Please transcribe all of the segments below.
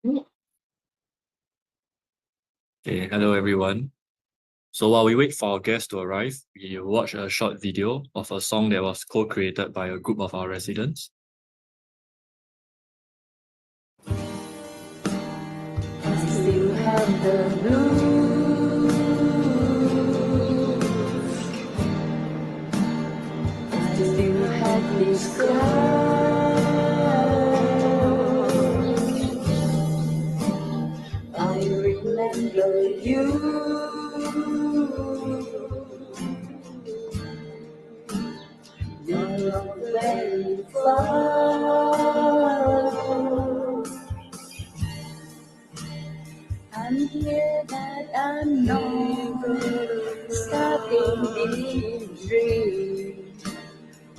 Okay, hello everyone. So while we wait for our guests to arrive, we watch a short video of a song that was co-created by a group of our residents. Still have the blues. I still have this sky. I remember you. You're not very far. I'm here that I'm not starting this dream.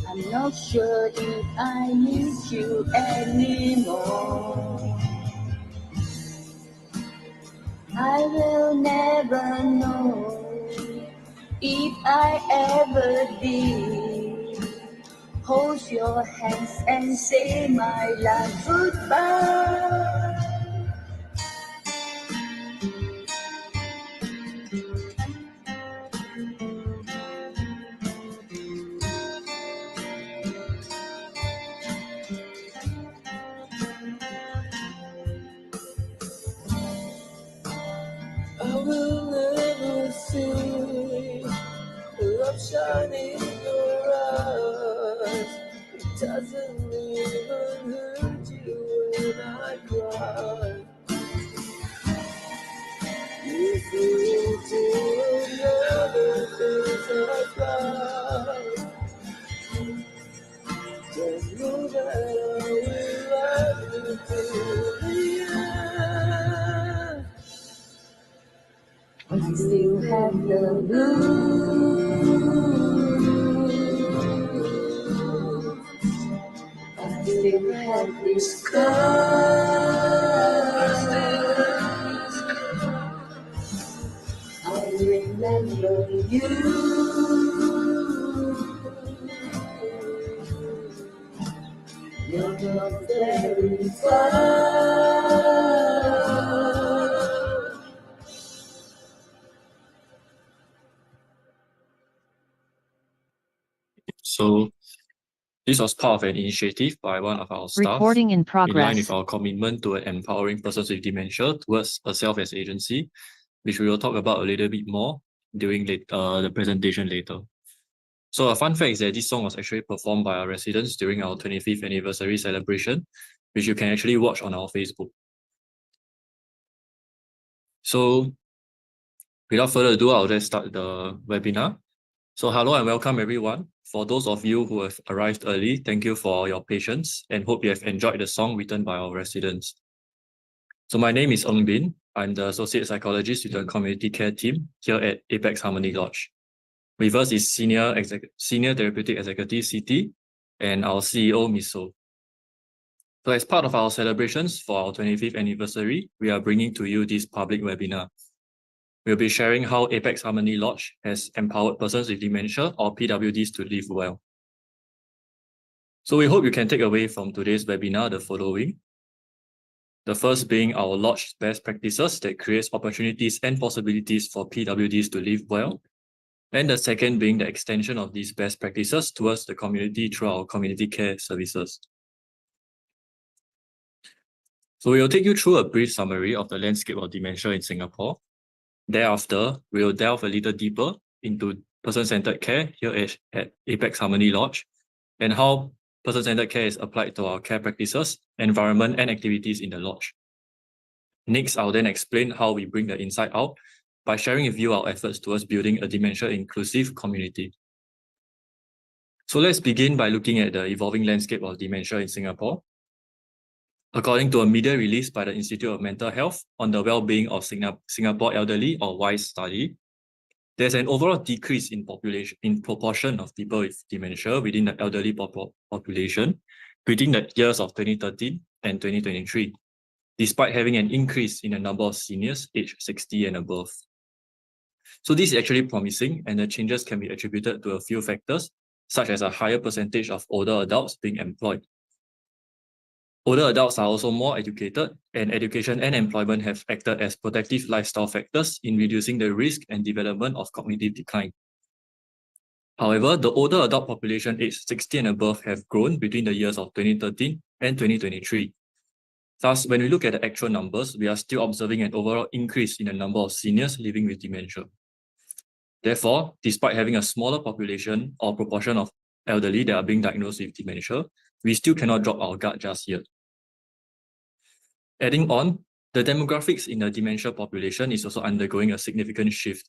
I'm not sure if I need you anymore. I will never know if I ever did. Hold your hands and say my last goodbye. I will never see love shining in your eyes. It doesn't even hurt you when I cry. If you do another things I fly, just know that I will love you till the end. I still have the blues. I still have this sky. I remember you. You're not very far. So this was part of an initiative by one of our staff Recording in in line with progress. our commitment to empowering persons with dementia towards a self as agency, which we will talk about a little bit more during the presentation later. So a fun fact is that this song was actually performed by our residents during our 25th anniversary celebration, which you can actually watch on our Facebook. So without further ado, I'll just start the webinar. So hello and welcome everyone. For those of you who have arrived early, thank you for your patience and hope you have enjoyed the song written by our residents. So my name is Eng Bin. I'm the Associate Psychologist with the Community Care Team here at Apex Harmony Lodge. With us is Senior Therapeutic Executive CT and our CEO, Ms. So. So as part of our celebrations for our 25th anniversary, we are bringing to you this public webinar. We'll be sharing how Apex Harmony Lodge has empowered persons with dementia or PWDs to live well. So we hope you can take away from today's webinar the following. The first being our lodge best practices that creates opportunities and possibilities for PWDs to live well. And the second being the extension of these best practices towards the community through our community care services. So we will take you through a brief summary of the landscape of dementia in Singapore. Thereafter, we will delve a little deeper into person-centered care here at Apex Harmony Lodge and how person-centered care is applied to our care practices, environment, and activities in the lodge. Next, I'll then explain how we bring the insight out by sharing with you our efforts towards building a dementia-inclusive community. So let's begin by looking at the evolving landscape of dementia in Singapore. According to a media release by the Institute of Mental Health on the well-being of Singapore elderly or WISE study, there's an overall decrease in proportion of people with dementia within the elderly population between the years of 2013 and 2023, despite having an increase in the number of seniors aged 60 and above. So this is actually promising, and the changes can be attributed to a few factors, such as a higher percentage of older adults being employed. Older adults are also more educated, and education and employment have acted as protective lifestyle factors in reducing the risk and development of cognitive decline. However, the older adult population aged 60 and above have grown between the years of 2013 and 2023. Thus, when we look at the actual numbers, we are still observing an overall increase in the number of seniors living with dementia. Therefore, despite having a smaller population or proportion of elderly that are being diagnosed with dementia, we still cannot drop our guard just yet. Adding on, the demographics in the dementia population is also undergoing a significant shift.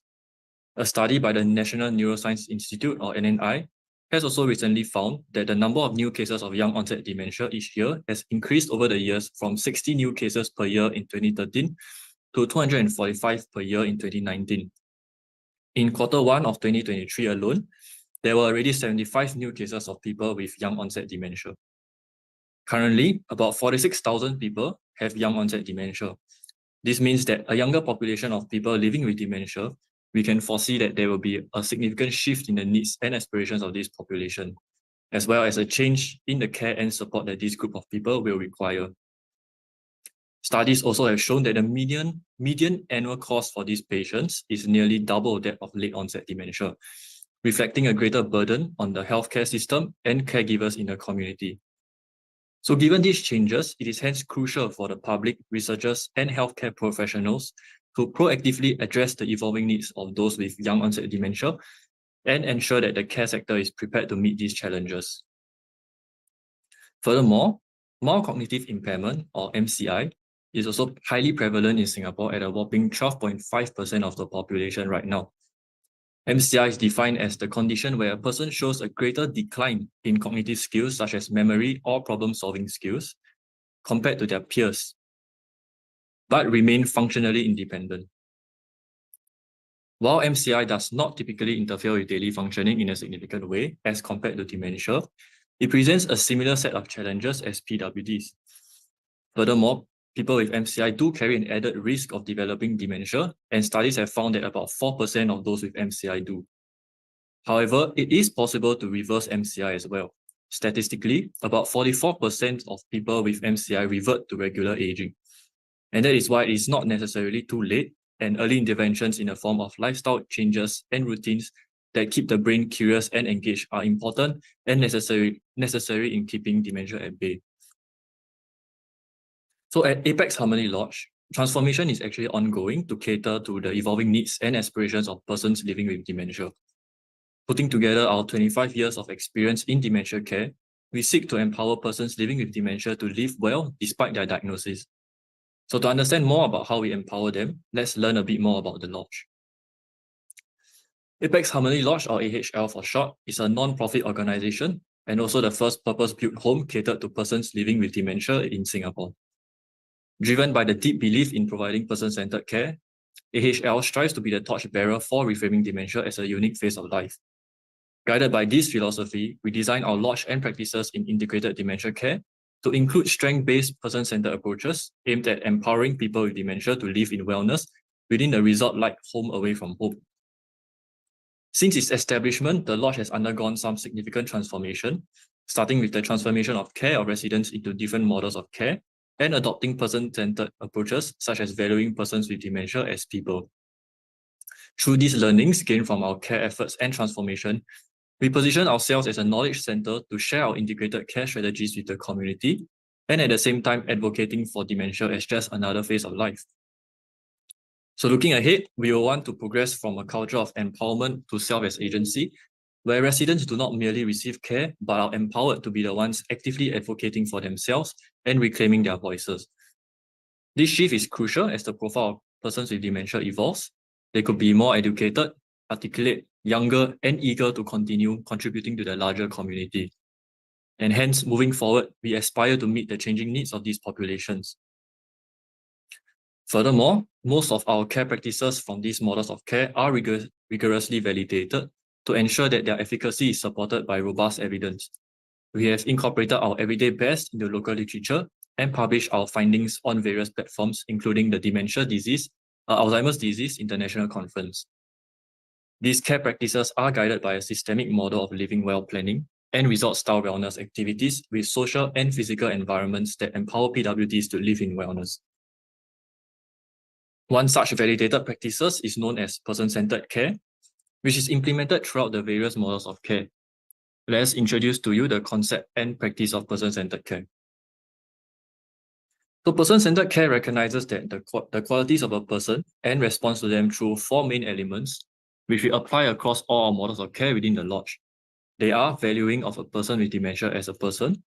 A study by the National Neuroscience Institute, or NNI, has also recently found that the number of new cases of young onset dementia each year has increased over the years from 60 new cases per year in 2013 to 245 per year in 2019. In Q1 of 2023 alone, there were already 75 new cases of people with young onset dementia. Currently, about 46,000 people have young onset dementia. This means that a younger population of people living with dementia, we can foresee that there will be a significant shift in the needs and aspirations of this population, as well as a change in the care and support that this group of people will require. Studies also have shown that the median annual cost for these patients is nearly double that of late onset dementia, reflecting a greater burden on the healthcare system and caregivers in the community. So given these changes, it is hence crucial for the public, researchers, and healthcare professionals to proactively address the evolving needs of those with young onset dementia and ensure that the care sector is prepared to meet these challenges. Furthermore, mild cognitive impairment, or MCI, is also highly prevalent in Singapore at a whopping 12.5% of the population right now. MCI is defined as the condition where a person shows a greater decline in cognitive skills such as memory or problem-solving skills compared to their peers, but remain functionally independent. While MCI does not typically interfere with daily functioning in a significant way as compared to dementia, it presents a similar set of challenges as PWDs. Furthermore, people with MCI do carry an added risk of developing dementia, and studies have found that about 4% of those with MCI do. However, it is possible to reverse MCI as well. Statistically, about 44% of people with MCI revert to regular aging. And that is why it is not necessarily too late, and early interventions in the form of lifestyle changes and routines that keep the brain curious and engaged are important and necessary in keeping dementia at bay. So at Apex Harmony Lodge, transformation is actually ongoing to cater to the evolving needs and aspirations of persons living with dementia. Putting together our 25 years of experience in dementia care, we seek to empower persons living with dementia to live well despite their diagnosis. So to understand more about how we empower them, let's learn a bit more about the lodge. Apex Harmony Lodge, or AHL for short, is a non-profit organization and also the first purpose-built home catered to persons living with dementia in Singapore. Driven by the deep belief in providing person-centered care, AHL strives to be the torchbearer for reframing dementia as a unique phase of life. Guided by this philosophy, we design our lodge and practices in integrated dementia care to include strength-based person-centered approaches aimed at empowering people with dementia to live in wellness within a resort-like home away from home. Since its establishment, the lodge has undergone some significant transformation, starting with the transformation of care of residents into different models of care and adopting person-centered approaches such as valuing persons with dementia as people. Through these learnings gained from our care efforts and transformation, we position ourselves as a knowledge center to share our integrated care strategies with the community and at the same time advocating for dementia as just another phase of life. So looking ahead, we will want to progress from a culture of empowerment to self as agency, where residents do not merely receive care, but are empowered to be the ones actively advocating for themselves and reclaiming their voices. This shift is crucial as the profile of persons with dementia evolves. They could be more educated, articulate, younger, and eager to continue contributing to the larger community. And hence, moving forward, we aspire to meet the changing needs of these populations. Furthermore, most of our care practices from these models of care are rigorously validated to ensure that their efficacy is supported by robust evidence. We have incorporated our everyday best into local literature and published our findings on various platforms, including the Alzheimer's Disease International Conference. These care practices are guided by a systemic model of living well planning, and resort-style wellness activities with social and physical environments that empower PWDs to live in wellness. One such validated practices is known as person-centered care, which is implemented throughout the various models of care. Let's introduce to you the concept and practice of person-centered care. So person-centered care recognizes that the qualities of a person and responds to them through four main elements, which we apply across all our models of care within the Lodge. They are valuing of a person with dementia as a person,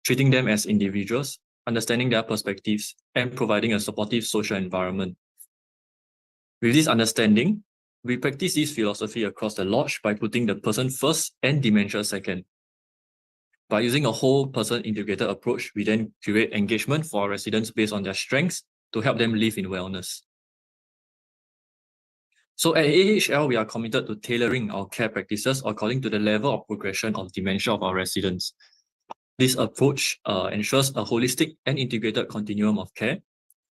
treating them as individuals, understanding their perspectives, and providing a supportive social environment. With this understanding, we practice this philosophy across the Lodge by putting the person first and dementia second. By using a whole person integrated approach, we then curate engagement for our residents based on their strengths to help them live in wellness. So at AHL, we are committed to tailoring our care practices according to the level of progression of dementia of our residents. This approach ensures a holistic and integrated continuum of care,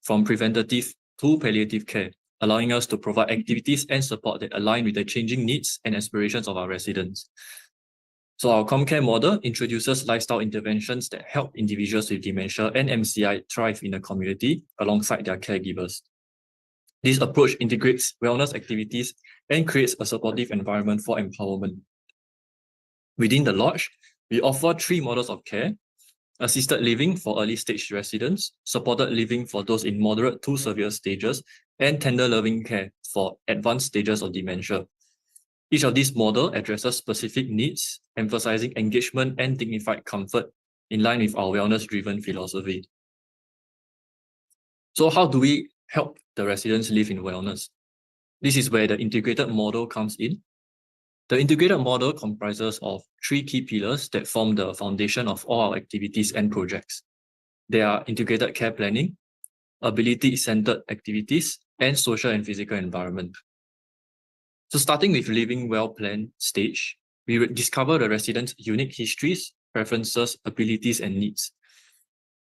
from preventative to palliative care, allowing us to provide activities and support that align with the changing needs and aspirations of our residents. So our ComCare model introduces lifestyle interventions that help individuals with dementia and MCI thrive in the community alongside their caregivers. This approach integrates wellness activities and creates a supportive environment for empowerment. Within the Lodge, we offer three models of care: assisted living for early stage residents, supported living for those in moderate to severe stages, and tender loving care for advanced stages of dementia. Each of these models addresses specific needs, emphasizing engagement and dignified comfort in line with our wellness-driven philosophy. So how do we help the residents live in wellness? This is where the integrated model comes in. The integrated model comprises of three key pillars that form the foundation of all our activities and projects. They are integrated care planning, ability-centered activities, and social and physical environment. So starting with living well-planned stage, we discover the residents' unique histories, preferences, abilities, and needs.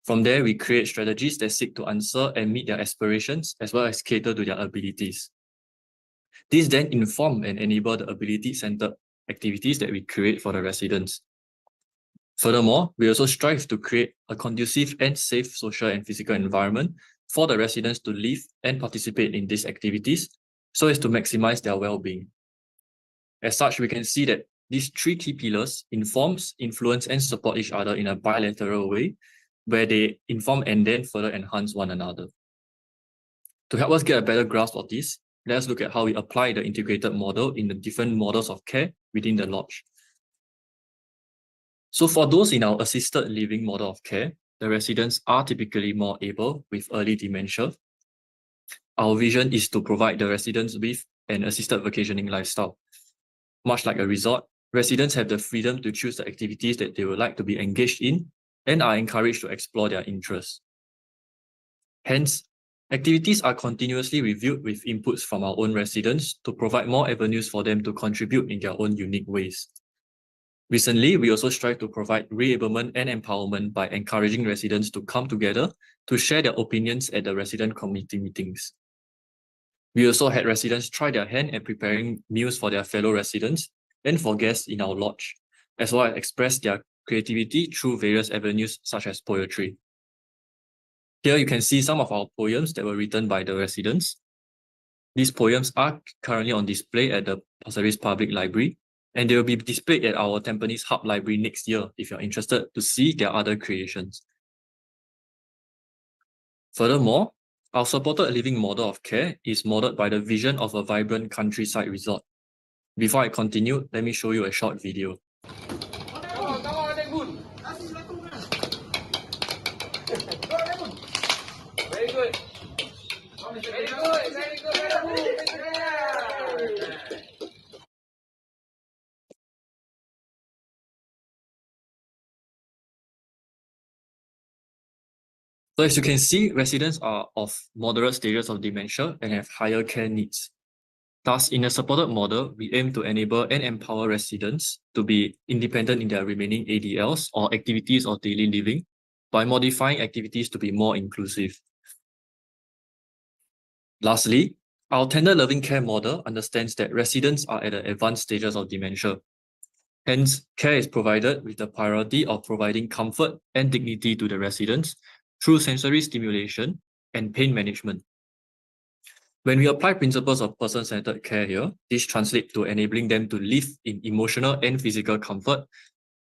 From there, we create strategies that seek to answer and meet their aspirations as well as cater to their abilities. These then inform and enable the ability-centered activities that we create for the residents. Furthermore, we also strive to create a conducive and safe social and physical environment for the residents to live and participate in these activities so as to maximize their well-being. As such, we can see that these three key pillars informs, influence, and support each other in a bilateral way, where they inform and then further enhance one another. To help us get a better grasp of this, let's look at how we apply the integrated model in the different models of care within the Lodge. So for those in our assisted living model of care, the residents are typically more able with early dementia. Our vision is to provide the residents with an assisted vacationing lifestyle. Much like a resort, residents have the freedom to choose the activities that they would like to be engaged in and are encouraged to explore their interests. Hence, activities are continuously reviewed with inputs from our own residents to provide more avenues for them to contribute in their own unique ways. Recently, we also strive to provide re-ablement and empowerment by encouraging residents to come together to share their opinions at the resident committee meetings. We also had residents try their hand at preparing meals for their fellow residents and for guests in our Lodge, as well as express their creativity through various avenues such as poetry. Here you can see some of our poems that were written by the residents. These poems are currently on display at the Pasir Ris Public Library, and they will be displayed at our Tampines Hub Library next year if you're interested to see their other creations. Furthermore, our supported living model of care is modeled by the vision of a vibrant countryside resort. Before I continue, let me show you a short video. Very good. Very good. Very good. So as you can see, residents are of moderate stages of dementia and have higher care needs. Thus, in a supported model, we aim to enable and empower residents to be independent in their remaining ADLs or activities of daily living by modifying activities to be more inclusive. Lastly, our tender loving care model understands that residents are at the advanced stages of dementia. Hence, care is provided with the priority of providing comfort and dignity to the residents through sensory stimulation and pain management. When we apply principles of person-centered care here, this translates to enabling them to live in emotional and physical comfort,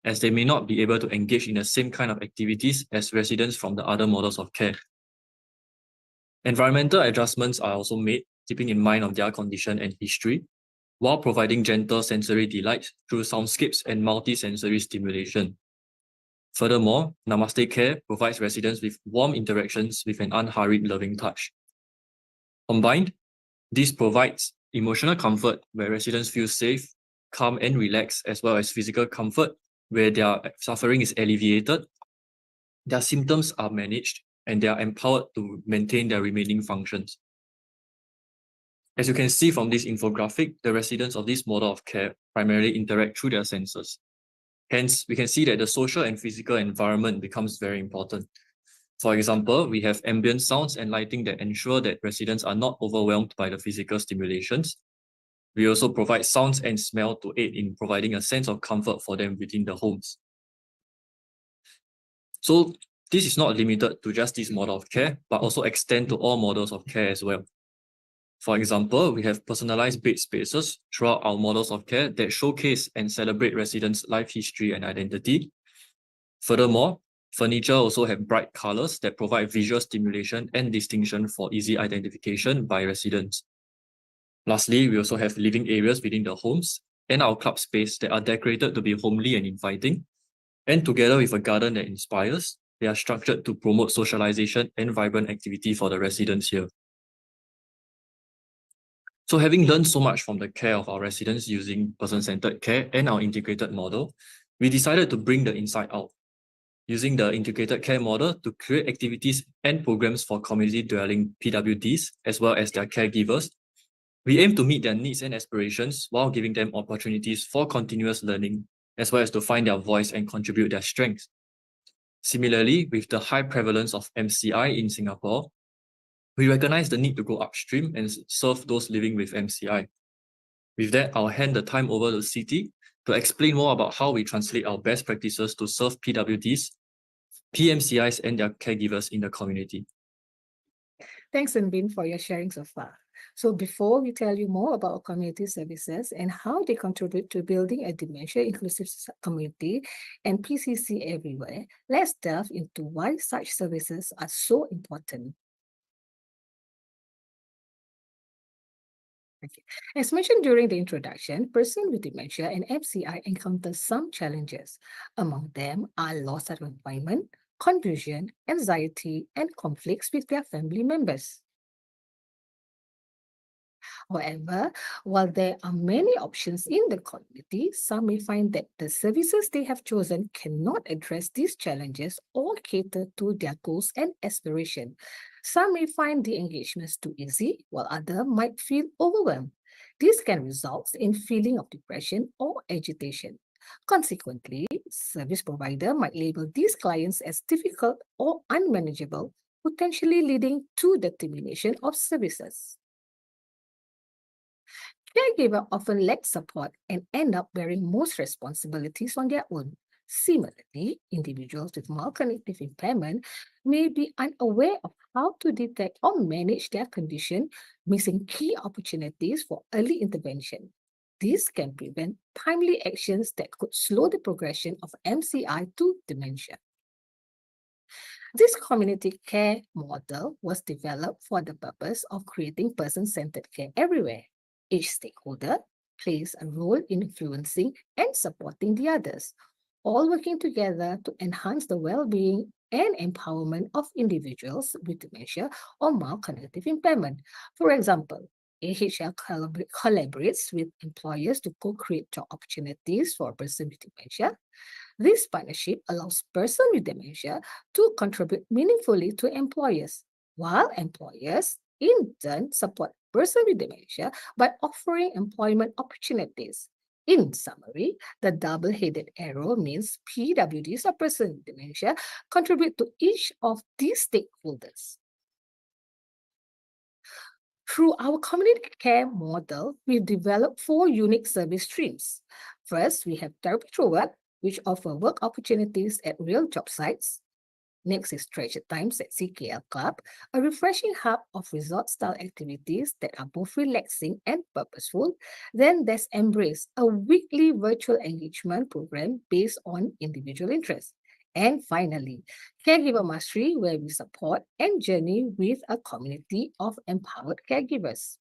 as they may not be able to engage in the same kind of activities as residents from the other models of care. Environmental adjustments are also made, keeping in mind of their condition and history, while providing gentle sensory delights through soundscapes and multi-sensory stimulation. Furthermore, Namaste Care provides residents with warm interactions with an unhurried, loving touch. Combined, this provides emotional comfort where residents feel safe, calm, and relaxed, as well as physical comfort where their suffering is alleviated, their symptoms are managed, and they are empowered to maintain their remaining functions. As you can see from this infographic, the residents of this model of care primarily interact through their senses. Hence, we can see that the social and physical environment becomes very important. For example, we have ambient sounds and lighting that ensure that residents are not overwhelmed by the physical stimulations. We also provide sounds and smell to aid in providing a sense of comfort for them within the homes. So this is not limited to just this model of care, but also extend to all models of care as well. For example, we have personalized bed spaces throughout our models of care that showcase and celebrate residents' life history and identity. Furthermore, furniture also have bright colors that provide visual stimulation and distinction for easy identification by residents. Lastly, we also have living areas within the homes and our club space that are decorated to be homely and inviting. And together with a garden that inspires, they are structured to promote socialization and vibrant activity for the residents here. So having learned so much from the care of our residents using person-centered care and our integrated model, we decided to bring the insight out. Using the integrated care model to create activities and programs for community dwelling PWDs, as well as their caregivers, we aim to meet their needs and aspirations while giving them opportunities for continuous learning, as well as to find their voice and contribute their strengths. Similarly, with the high prevalence of MCI in Singapore, we recognize the need to go upstream and serve those living with MCI. With that, I'll hand the time over to Siti to explain more about how we translate our best practices to serve PWDs, PMCIs, and their caregivers in the community. Thanks, Bin, for your sharing so far. So before we tell you more about community services and how they contribute to building a dementia-inclusive community and PCC everywhere, let's delve into why such services are so important. Okay. As mentioned during the introduction, persons with dementia and MCI encounter some challenges. Among them are loss of employment, confusion, anxiety, and conflicts with their family members. However, while there are many options in the community, some may find that the services they have chosen cannot address these challenges or cater to their goals and aspirations. Some may find the engagements too easy, while others might feel overwhelmed. This can result in feeling of depression or agitation. Consequently, service provider might label these clients as difficult or unmanageable, potentially leading to the termination of services. Caregivers often lack support and end up bearing most responsibilities on their own. Similarly, individuals with mild cognitive impairment may be unaware of how to detect or manage their condition, missing key opportunities for early intervention. This can prevent timely actions that could slow the progression of MCI to dementia. This community care model was developed for the purpose of creating person-centered care everywhere. Each stakeholder plays a role in influencing and supporting the others, all working together to enhance the well-being and empowerment of individuals with dementia or mild cognitive impairment. For example, AHL collaborates with employers to co-create job opportunities for a person with dementia. This partnership allows persons with dementia to contribute meaningfully to employers, while employers in turn support persons with dementia by offering employment opportunities. In summary, the double-headed arrow means PWDs or persons with dementia contribute to each of these stakeholders. Through our community care model, we've developed 4 unique service streams. First, we have therapy through work, which offer work opportunities at real job sites. Next is Treasure Times at CKL Club, a refreshing hub of resort-style activities that are both relaxing and purposeful. Then there's Embrace, a weekly virtual engagement program based on individual interests. And finally, Caregiver Mastery, where we support and journey with a community of empowered caregivers.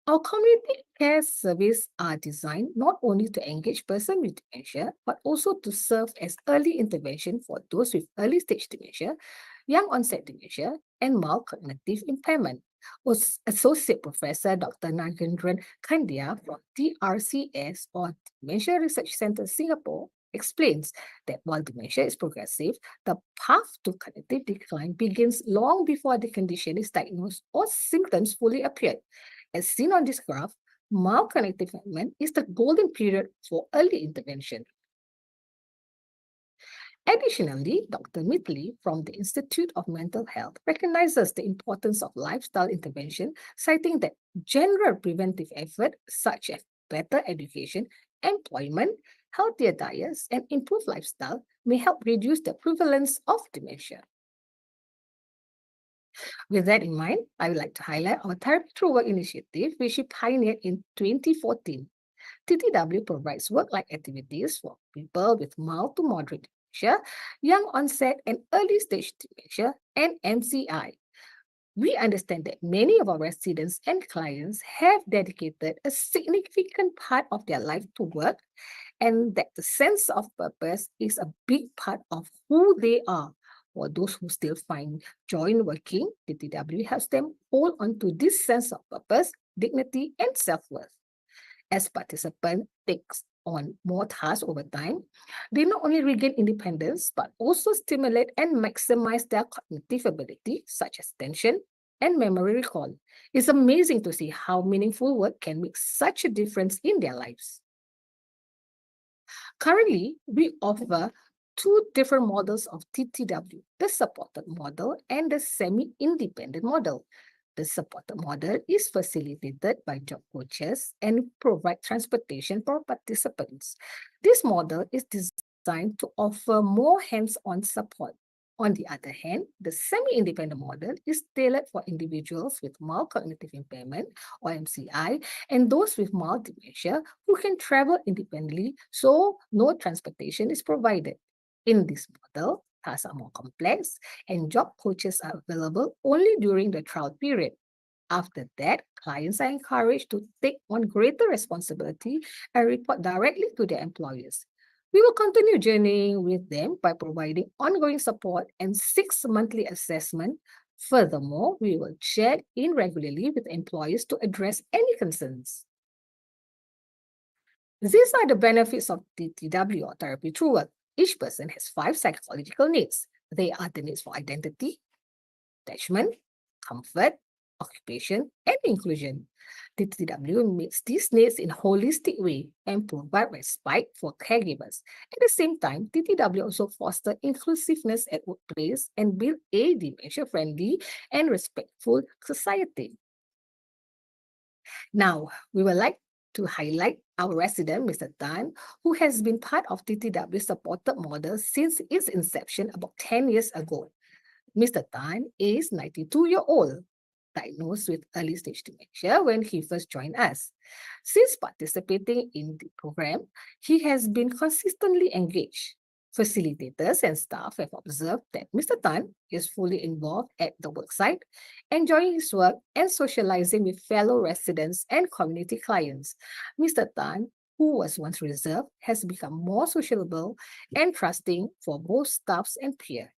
Our community care services are designed not only to engage persons with dementia, but also to serve as early intervention for those with early stage dementia, young onset dementia, and mild cognitive impairment. Associate Professor Dr. Nagendran Kandia from DRCS or Dementia Research Centre Singapore explains that while dementia is progressive, the path to cognitive decline begins long before the condition is diagnosed or symptoms fully appear. As seen on this graph, mild cognitive impairment is the golden period for early intervention. Additionally, Dr. Mitli from the Institute of Mental Health recognizes the importance of lifestyle intervention, citing that general preventive efforts such as better education, employment, healthier diets, and improved lifestyle may help reduce the prevalence of dementia. With that in mind, I would like to highlight our Therapy Through Work initiative, which we pioneered in 2014. TTW provides work-like activities for people with mild to moderate dementia, young onset and early stage dementia, and MCI. We understand that many of our residents and clients have dedicated a significant part of their life to work, and that the sense of purpose is a big part of who they are. For those who still find joy in working, TTW helps them hold on to this sense of purpose, dignity, and self-worth. As participants take on more tasks over time, they not only regain independence, but also stimulate and maximize their cognitive ability, such as attention and memory recall. It's amazing to see how meaningful work can make such a difference in their lives. Currently, we offer two different models of TTW, the supported model and the semi-independent model. The supported model is facilitated by job coaches and provide transportation for participants. This model is designed to offer more hands-on support. On the other hand, the semi-independent model is tailored for individuals with mild cognitive impairment or MCI and those with mild dementia who can travel independently, so no transportation is provided. In this model, tasks are more complex and job coaches are available only during the trial period. After that, clients are encouraged to take on greater responsibility and report directly to their employers. We will continue journeying with them by providing ongoing support and 6 monthly assessment. Furthermore, we will check in regularly with employers to address any concerns. These are the benefits of TTW or therapy through work. Each person has 5 psychological needs. They are the needs for identity, attachment, comfort, occupation, and inclusion. TTW meets these needs in a holistic way and provide respite for caregivers. At the same time, TTW also fosters inclusiveness at workplace and build a dementia-friendly and respectful society. Now, we would like to highlight our resident, Mr. Tan, who has been part of TTW supported model since its inception about 10 years ago. Mr. Tan is 92-year-old, diagnosed with early stage dementia when he first joined us. Since participating in the program, he has been consistently engaged. Facilitators and staff have observed that Mr. Tan is fully involved at the worksite, enjoying his work and socializing with fellow residents and community clients. Mr. Tan, who was once reserved, has become more sociable and trusting for both staffs and peers.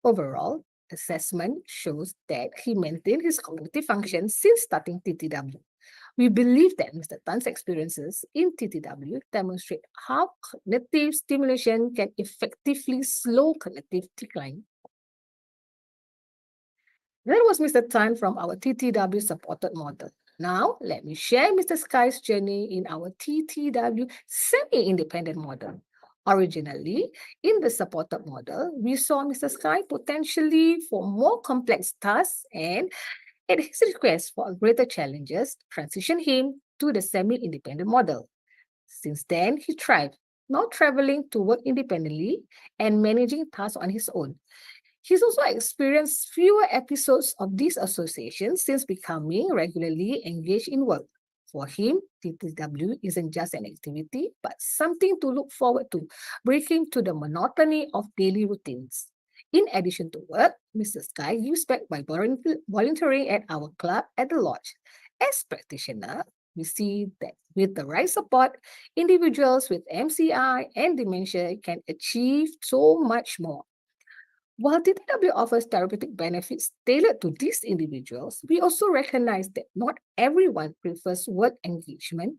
Overall, assessment shows that he maintained his cognitive function since starting TTW. We believe that Mr. Tan's experiences in TTW demonstrate how cognitive stimulation can effectively slow cognitive decline. That was Mr. Tan from our TTW supported model. Now, let me share Mr. Sky's journey in our TTW semi-independent model. Originally, in the supported model, we saw Mr. Sky potentially for more complex tasks, and at his request for greater challenges, transitioned him to the semi-independent model. Since then, he thrived, now traveling to work independently and managing tasks on his own. He's also experienced fewer episodes of disassociation since becoming regularly engaged in work. For him, TTW isn't just an activity, but something to look forward to, breaking to the monotony of daily routines. In addition to work, Mr. Sky gives back by volunteering at our club at the lodge. As practitioner, we see that with the right support, individuals with MCI and dementia can achieve so much more. While TTW offers therapeutic benefits tailored to these individuals, we also recognize that not everyone prefers work engagement.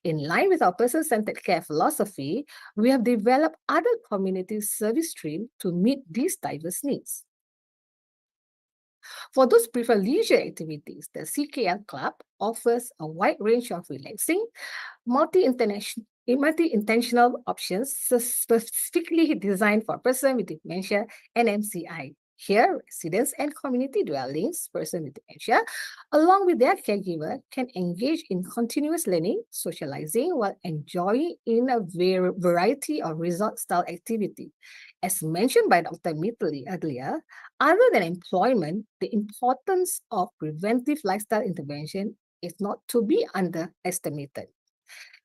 In line with our person-centered care philosophy, we have developed other community service streams to meet these diverse needs. For those prefer leisure activities, the CKL Club offers a wide range of relaxing, multi-intentional options specifically designed for persons with dementia and MCI. Here, residents and community dwellings, persons with dementia, along with their caregiver, can engage in continuous learning, socializing, while enjoying in a variety of resort-style activity. As mentioned by Dr. Mitali earlier, other than employment, the importance of preventive lifestyle intervention is not to be underestimated.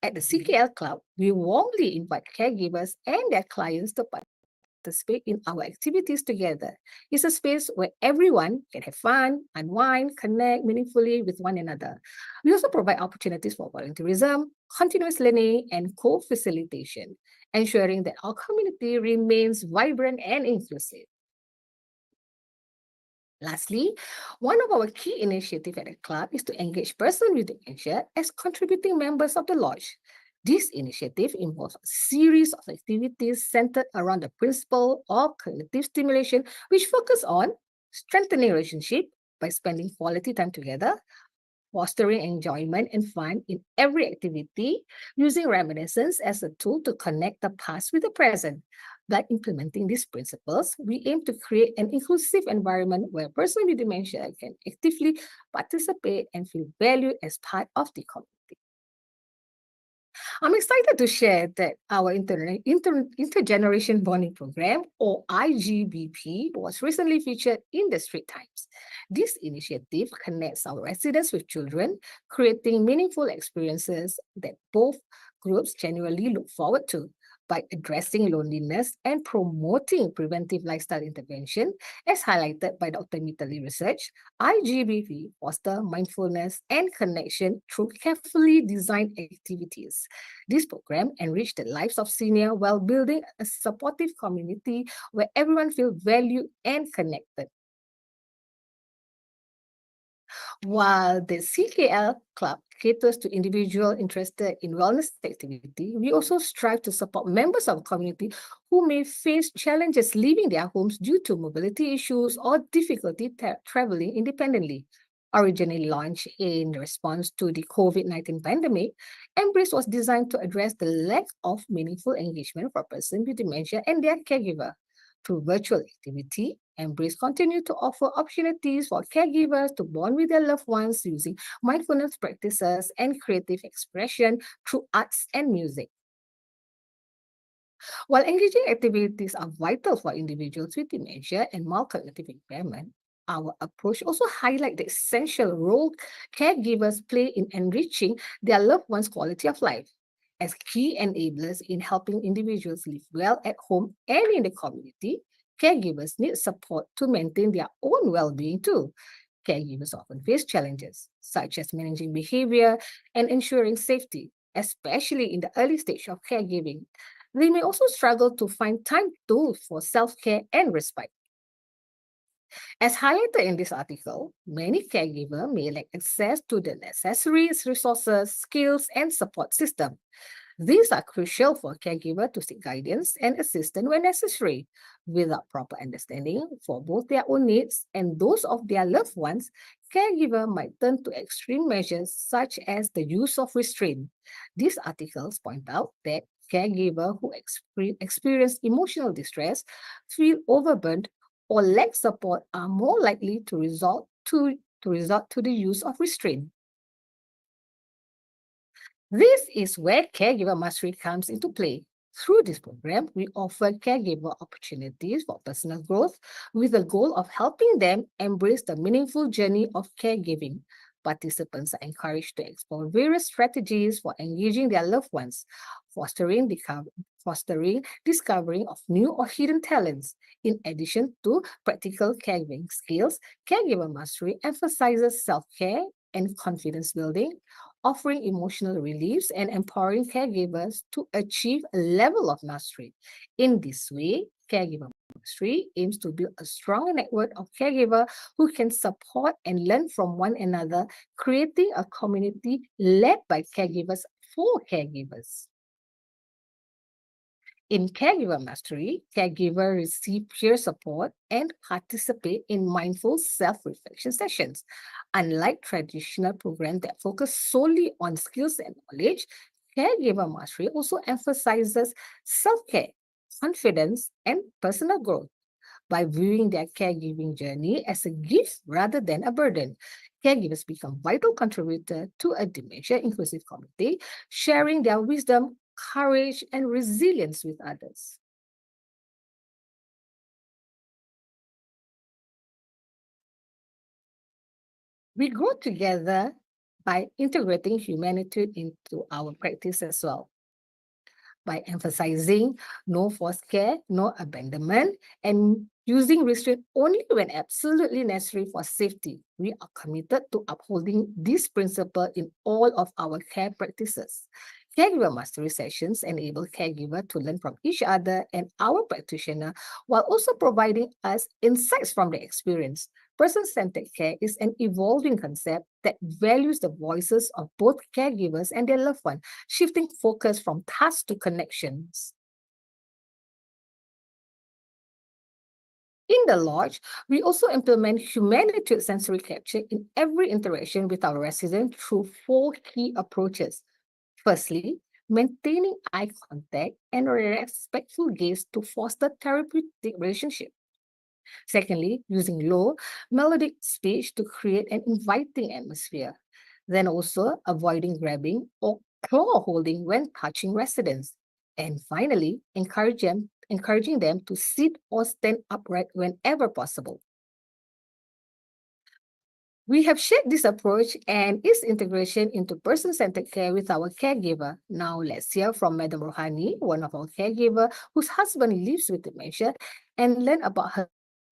At the CKL Club, we warmly invite caregivers and their clients to participate in our activities together. It's a space where everyone can have fun, unwind, connect meaningfully with one another. We also provide opportunities for volunteerism, continuous learning, and co-facilitation, ensuring that our community remains vibrant and inclusive. Lastly, one of our key initiatives at the club is to engage persons with dementia as contributing members of the lodge. This initiative involves a series of activities centered around the principle of cognitive stimulation, which focus on strengthening relationship by spending quality time together, fostering enjoyment and fun in every activity, using reminiscence as a tool to connect the past with the present. By implementing these principles, we aim to create an inclusive environment where persons with dementia can actively participate and feel valued as part of the community. I'm excited to share that our Intergeneration Bonding Program, or IGBP, was recently featured in the Straits Times. This initiative connects our residents with children, creating meaningful experiences that both groups genuinely look forward to. By addressing loneliness and promoting preventive lifestyle intervention, as highlighted by Dr. Mitali research, IGBP foster mindfulness and connection through carefully designed activities. This program enriched the lives of seniors while building a supportive community where everyone feels valued and connected. While the CKL Club caters to individuals interested in wellness activity, we also strive to support members of the community who may face challenges leaving their homes due to mobility issues or difficulty traveling independently. Originally launched in response to the COVID-19 pandemic, Embrace was designed to address the lack of meaningful engagement for persons with dementia and their caregiver. Through virtual activity, Embrace continues to offer opportunities for caregivers to bond with their loved ones using mindfulness practices and creative expression through arts and music. While engaging activities are vital for individuals with dementia and mild cognitive impairment, our approach also highlights the essential role caregivers play in enriching their loved ones' quality of life. As key enablers in helping individuals live well at home and in the community, caregivers need support to maintain their own well-being too. Caregivers often face challenges, such as managing behavior and ensuring safety, especially in the early stage of caregiving. They may also struggle to find time for self-care and respite. As highlighted in this article, many caregivers may lack access to the necessary resources, skills, and support system. These are crucial for caregiver to seek guidance and assistance when necessary. Without proper understanding for both their own needs and those of their loved ones, caregiver might turn to extreme measures such as the use of restraint. These articles point out that caregivers who experience emotional distress, feel overburdened, or lack support are more likely to resort to the use of restraint. This is where caregiver mastery comes into play. Through this program, we offer caregiver opportunities for personal growth with the goal of helping them embrace the meaningful journey of caregiving. Participants are encouraged to explore various strategies for engaging their loved ones, fostering discovering of new or hidden talents. In addition to practical caregiving skills, caregiver mastery emphasizes self-care and confidence building, offering emotional reliefs and empowering caregivers to achieve a level of mastery. In this way, caregiver mastery aims to build a strong network of caregivers who can support and learn from one another, creating a community led by caregivers for caregivers. In caregiver mastery, caregivers receive peer support and participate in mindful self-reflection sessions. Unlike traditional programs that focus solely on skills and knowledge, caregiver mastery also emphasizes self-care, confidence, and personal growth. By viewing their caregiving journey as a gift rather than a burden, caregivers become vital contributors to a dementia-inclusive community, sharing their wisdom, courage, and resilience with others. We grow together by integrating Humanitude into our practice as well. By emphasizing no forced care, no abandonment, and using restraint only when absolutely necessary for safety. We are committed to upholding this principle in all of our care practices. Caregiver mastery sessions enable caregivers to learn from each other and our practitioner while also providing us insights from their experience. Person-centered care is an evolving concept that values the voices of both caregivers and their loved ones, shifting focus from tasks to connections. In the Lodge, we also implement Humanitude sensory capture in every interaction with our residents through 4 key approaches. Firstly, maintaining eye contact and a respectful gaze to foster therapeutic relationship. Secondly, using low melodic speech to create an inviting atmosphere. Then also avoiding grabbing or claw holding when touching residents. And finally, encouraging them to sit or stand upright whenever possible. We have shared this approach and its integration into person-centered care with our caregiver. Now let's hear from Madam Rohani, one of our caregiver whose husband lives with dementia, and learn about her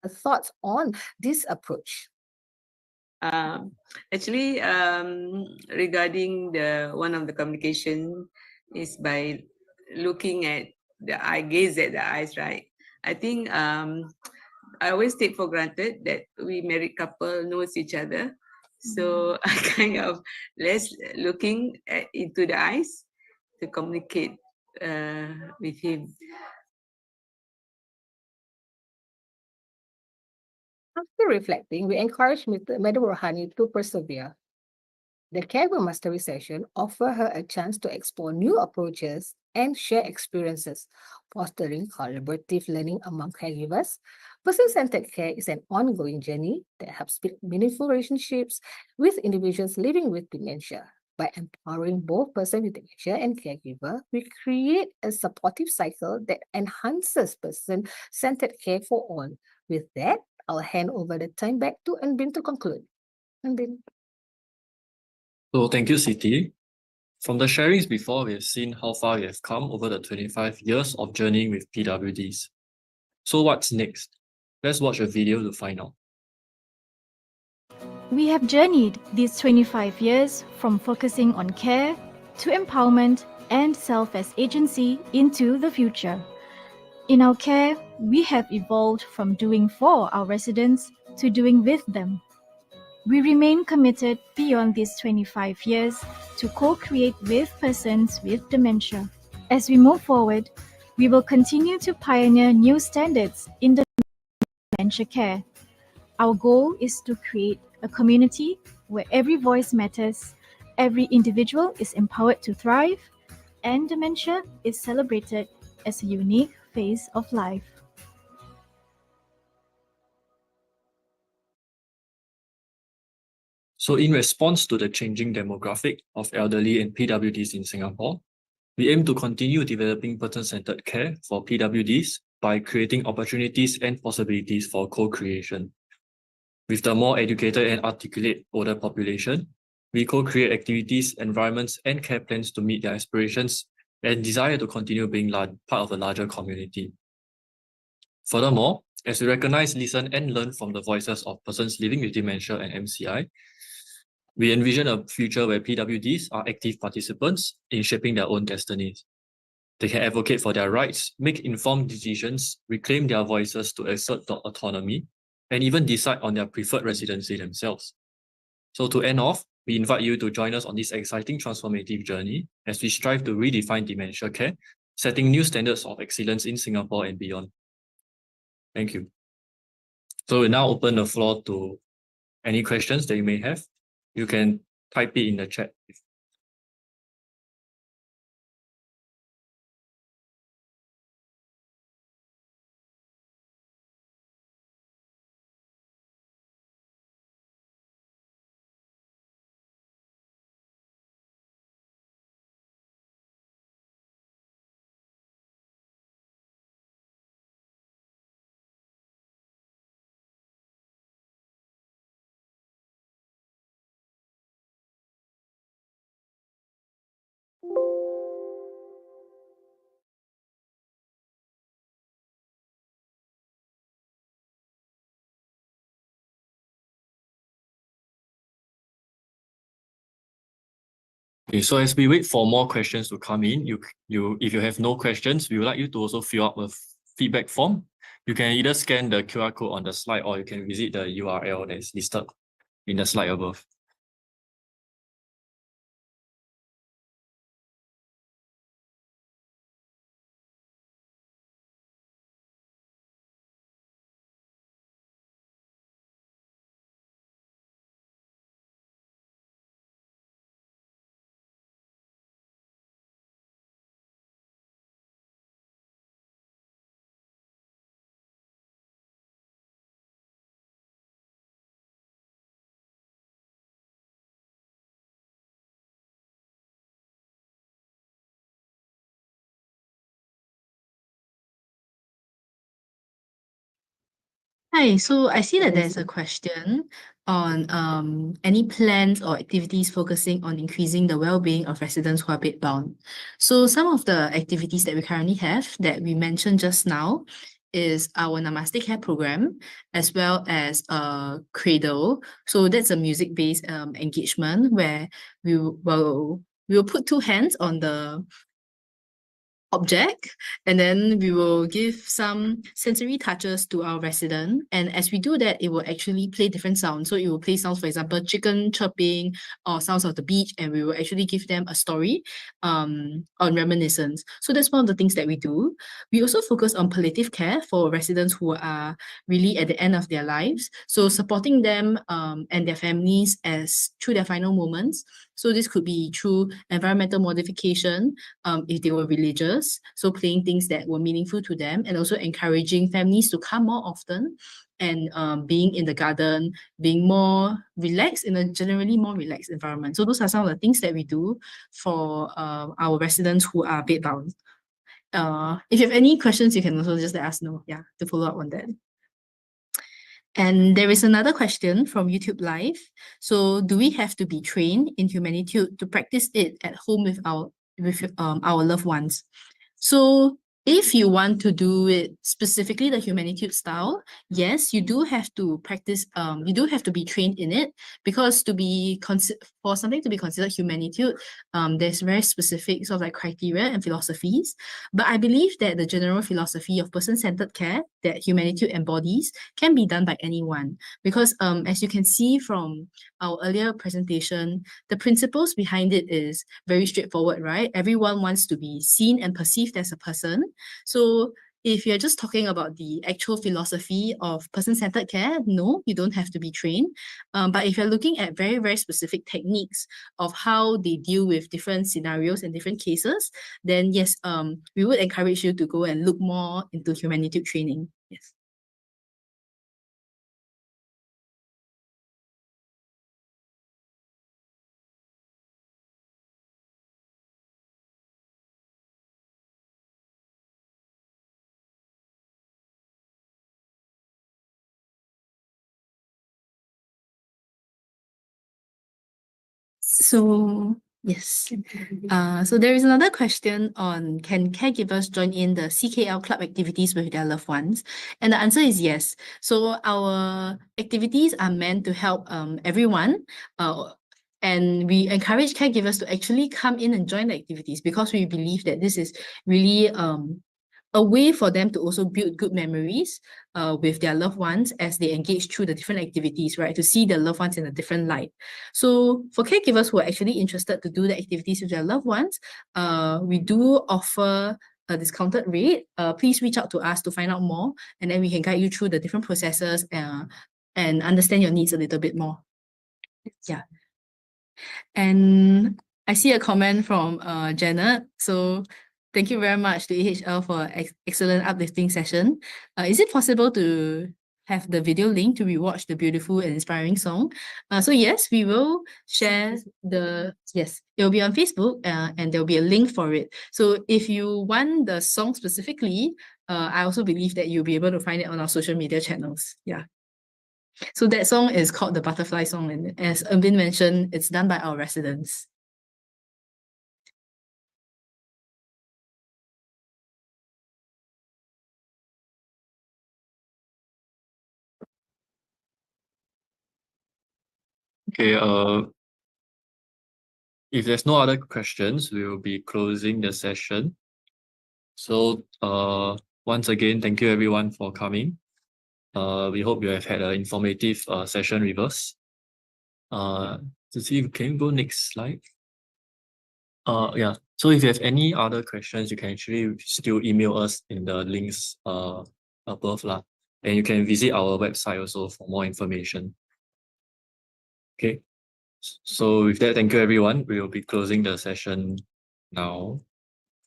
thoughts on this approach. Actually, regarding the one of the communication is by looking at the eye, gaze at the eyes, right? I think I always take for granted that we married couple knows each other. So I kind of less looking into the eyes to communicate with him. After reflecting, we encourage Madam Rohani to persevere. The caregiver mastery session offer her a chance to explore new approaches and share experiences, fostering collaborative learning among caregivers. Person-centered care is an ongoing journey that helps build meaningful relationships with individuals living with dementia. By empowering both person with dementia and caregiver, we create a supportive cycle that enhances person-centered care for all. With that, I'll hand over the time back to Anbin to conclude. Anbin. So thank you, Siti. From the sharings before, we have seen how far we have come over the 25 years of journeying with PWDs. So what's next? Let's watch a video to find out. We have journeyed these 25 years from focusing on care to empowerment and self as agency into the future. In our care, we have evolved from doing for our residents to doing with them. We remain committed beyond these 25 years to co-create with persons with dementia. As we move forward, we will continue to pioneer new standards in the dementia care. Our goal is to create a community where every voice matters, every individual is empowered to thrive, and dementia is celebrated as a unique phase of life. So in response to the changing demographic of elderly and PWDs in Singapore, we aim to continue developing person-centered care for PWDs by creating opportunities and possibilities for co-creation. With the more educated and articulate older population, we co-create activities, environments, and care plans to meet their aspirations and desire to continue being part of a larger community. Furthermore, as we recognize, listen, and learn from the voices of persons living with dementia and MCI, we envision a future where PWDs are active participants in shaping their own destinies. They can advocate for their rights, make informed decisions, reclaim their voices to assert the autonomy, and even decide on their preferred residency themselves. So to end off, we invite you to join us on this exciting transformative journey as we strive to redefine dementia care, setting new standards of excellence in Singapore and beyond. Thank you. So we now open the floor to any questions that you may have. You can type it in the chat. Okay, so as we wait for more questions to come in, if you have no questions, we would like you to also fill out a feedback form. You can either scan the QR code on the slide or you can visit the URL that is listed in the slide above. Hi, so I see that there's a question on any plans or activities focusing on increasing the well-being of residents who are bedbound. So some of the activities that we currently have that we mentioned just now is our Namaste Care program, as well as Cradle. So that's a music-based engagement where we will put two hands on the object, and then we will give some sensory touches to our resident, and as we do that, it will actually play different sounds. So it will play sounds, for example, chicken chirping or sounds of the beach, and we will actually give them a story on reminiscence. So that's one of the things that we do. We also focus on palliative care for residents who are really at the end of their lives, so supporting them and their families as through their final moments. So this could be through environmental modification, if they were religious, so playing things that were meaningful to them, and also encouraging families to come more often, and being in the garden, being more relaxed in a generally more relaxed environment. So those are some of the things that we do for our residents who are bedbound. If you have any questions, you can also just let us know, to follow up on that. And there is another question from YouTube Live. So do we have to be trained in Humanitude to practice it at home with our loved ones? So if you want to do it specifically the Humanitude style, yes, you do have to practice, you do have to be trained in it, because for something to be considered Humanitude, there's very specific sort of like criteria and philosophies. But I believe that the general philosophy of person-centered care that Humanitude embodies can be done by anyone, because as you can see from our earlier presentation, the principles behind it is very straightforward, right? Everyone wants to be seen and perceived as a person. So if you're just talking about the actual philosophy of person-centered care, no, you don't have to be trained. But if you're looking at very, very specific techniques of how they deal with different scenarios and different cases, then yes, we would encourage you to go and look more into Humanitude training. Yes. So yes. So there is another question on, can caregivers join in the CKL club activities with their loved ones? And the answer is yes. So our activities are meant to help everyone. And we encourage caregivers to actually come in and join the activities, because we believe that this is really a way for them to also build good memories with their loved ones as they engage through the different activities, right? To see their loved ones in a different light. So for caregivers who are actually interested to do the activities with their loved ones, we do offer a discounted rate. Please reach out to us to find out more, and then we can guide you through the different processes and understand your needs a little bit more. Yeah. And I see a comment from Janet. So thank you very much to AHL for excellent uplifting session. Is it possible to have the video link to rewatch the beautiful and inspiring song? So yes, we will share yes, it will be on Facebook and there will be a link for it. So if you want the song specifically, I also believe that you'll be able to find it on our social media channels. Yeah. So that song is called the Butterfly Song, and as Ervin mentioned, it's done by our residents. Okay, if there's no other questions, we will be closing the session. So once again, thank you everyone for coming. We hope you have had an informative session with us. To see, can you go next slide? Yeah. So if you have any other questions, you can actually still email us in the links above lah. And you can visit our website also for more information. Okay. So with that, thank you everyone. We will be closing the session now.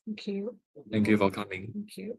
Thank you. Thank you for coming. Thank you.